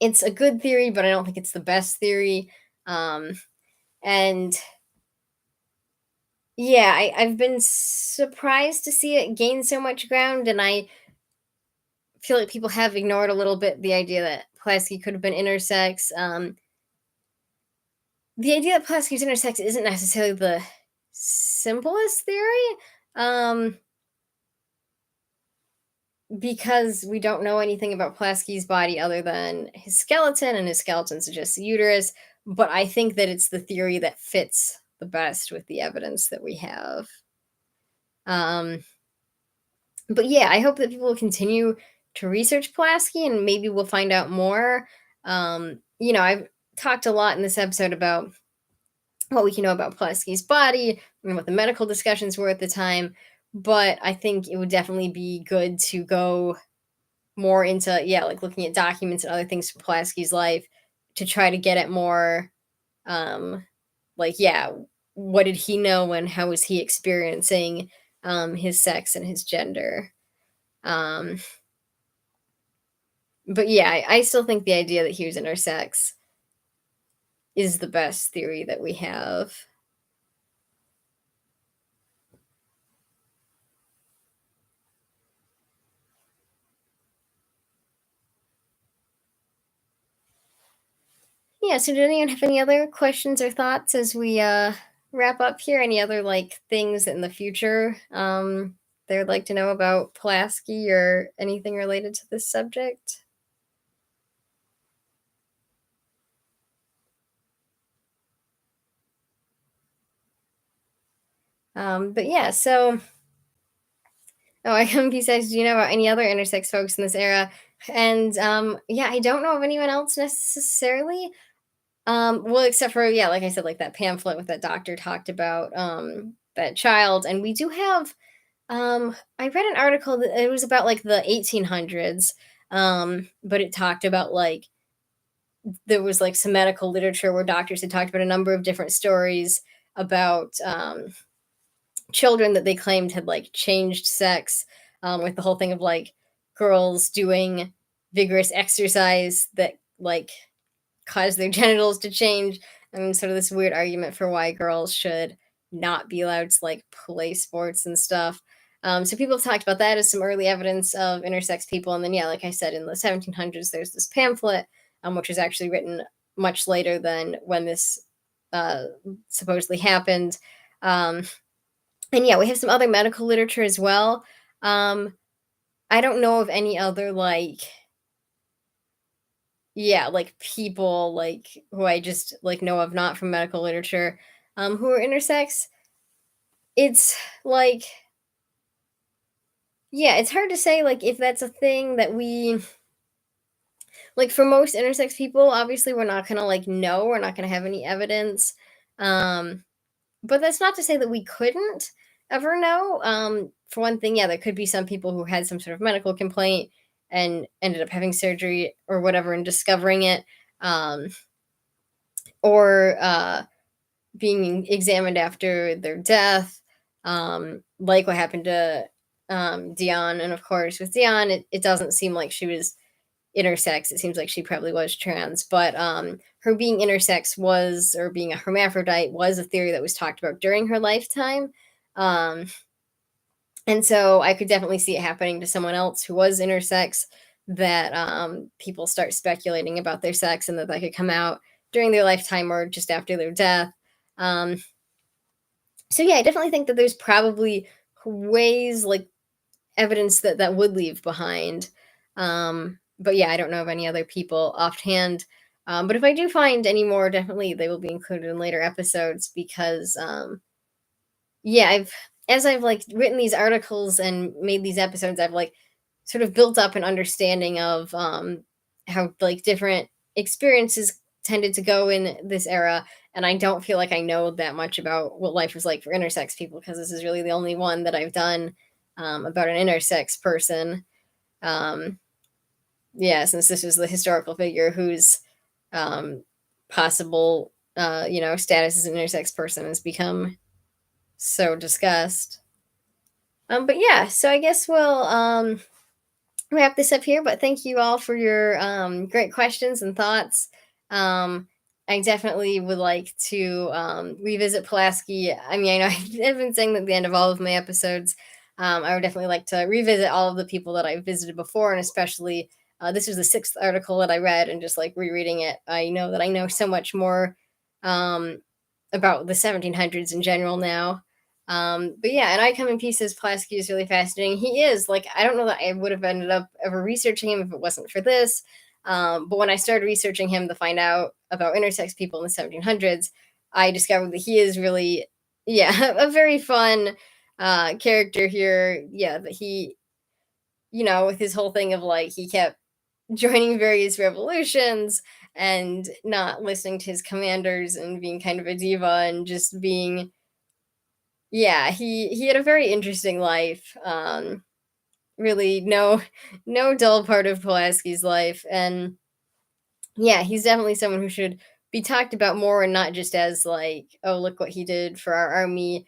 It's a good theory, but I don't think it's the best theory. And yeah, I've been surprised to see it gain so much ground, and I feel like people have ignored a little bit the idea that Pulaski could have been intersex. The idea that Pulaski was intersex isn't necessarily the simplest theory. Because we don't know anything about Pulaski's body other than his skeleton, and his skeleton suggests a uterus. But I think that it's the theory that fits the best with the evidence that we have. But yeah, I hope that people will continue to research Pulaski and maybe we'll find out more. I've talked a lot in this episode about what we can know about Pulaski's body and what the medical discussions were at the time. But I think it would definitely be good to go more into like looking at documents and other things from Pulaski's life to try to get at more like what did he know and how was he experiencing his sex and his gender. Um, but yeah, I still think the idea that he was intersex is the best theory that we have. Yeah, so did anyone have any other questions or thoughts as we wrap up here? Any other like things in the future they'd like to know about Pulaski or anything related to this subject? But yeah, so oh, I can besides, do you know about any other intersex folks in this era? And yeah, I don't know of anyone else necessarily. Well, except for yeah, like I said, like that pamphlet with that doctor talked about that child, and we do have I read an article that it was about like the 1800s, but it talked about like there was like some medical literature where doctors had talked about a number of different stories about children that they claimed had like changed sex, with the whole thing of like girls doing vigorous exercise that like cause their genitals to change. And sort of this weird argument for why girls should not be allowed to like play sports and stuff. So people have talked about that as some early evidence of intersex people. And then, yeah, like I said, in the 1700s, there's this pamphlet, which was actually written much later than when this uh, supposedly happened. Um, and yeah, we have some other medical literature as well. Um, I don't know of any other like yeah, like people like who I just like know of not from medical literature, who are intersex. It's like yeah, it's hard to say like if that's a thing that we like for most intersex people, obviously we're not gonna like know, we're not gonna have any evidence. Um, but that's not to say that we couldn't ever know. For one thing, yeah, there could be some people who had some sort of medical complaint and ended up having surgery or whatever and discovering it. Um, or being examined after their death, like what happened to Dion. And of course, with Dion, it doesn't seem like she was intersex. It seems like she probably was trans, but her being intersex was, or being a hermaphrodite, was a theory that was talked about during her lifetime. Um, and so I could definitely see it happening to someone else who was intersex, that people start speculating about their sex and that that could come out during their lifetime or just after their death. Um, so yeah, I definitely think that there's probably ways like evidence that that would leave behind. But yeah, I don't know of any other people offhand. But if I do find any more, definitely they will be included in later episodes because yeah, I've as I've like written these articles and made these episodes, I've like sort of built up an understanding of how like different experiences tended to go in this era. And I don't feel like I know that much about what life was like for intersex people because this is really the only one that I've done about an intersex person. Um, yeah, since this was the historical figure whose um, possible, status as an intersex person has become so discussed. But yeah, so I guess we'll wrap this up here. But thank you all for your great questions and thoughts. Um, I definitely would like to revisit Pulaski. I mean, I know I've been saying that at the end of all of my episodes. I would definitely like to revisit all of the people that I visited before, and especially this was the sixth article that I read, and just like rereading it, I know that I know so much more um, about the 1700s in general now. But yeah, and I Come in Pieces, Pulaski is really fascinating. He is like, I don't know that I would have ended up ever researching him if it wasn't for this. But when I started researching him to find out about intersex people in the 1700s, I discovered that he is really, yeah, a very fun character here. Yeah, that he, with his whole thing of like, he kept joining various revolutions and not listening to his commanders and being kind of a diva and just being yeah, he had a very interesting life. Really, no dull part of Pulaski's life, and yeah, he's definitely someone who should be talked about more and not just as like, oh, look what he did for our army,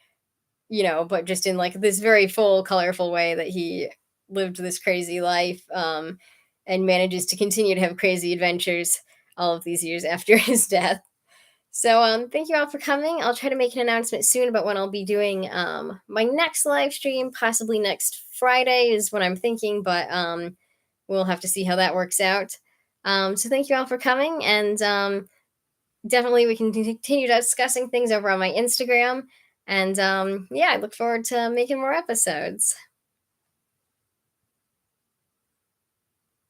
but just in like this very full, colorful way that he lived this crazy life, and manages to continue to have crazy adventures all of these years after his death. So thank you all for coming. I'll try to make an announcement soon about when I'll be doing my next live stream. Possibly next Friday is what I'm thinking, but we'll have to see how that works out. So thank you all for coming, and definitely we can continue discussing things over on my Instagram. And yeah, I look forward to making more episodes.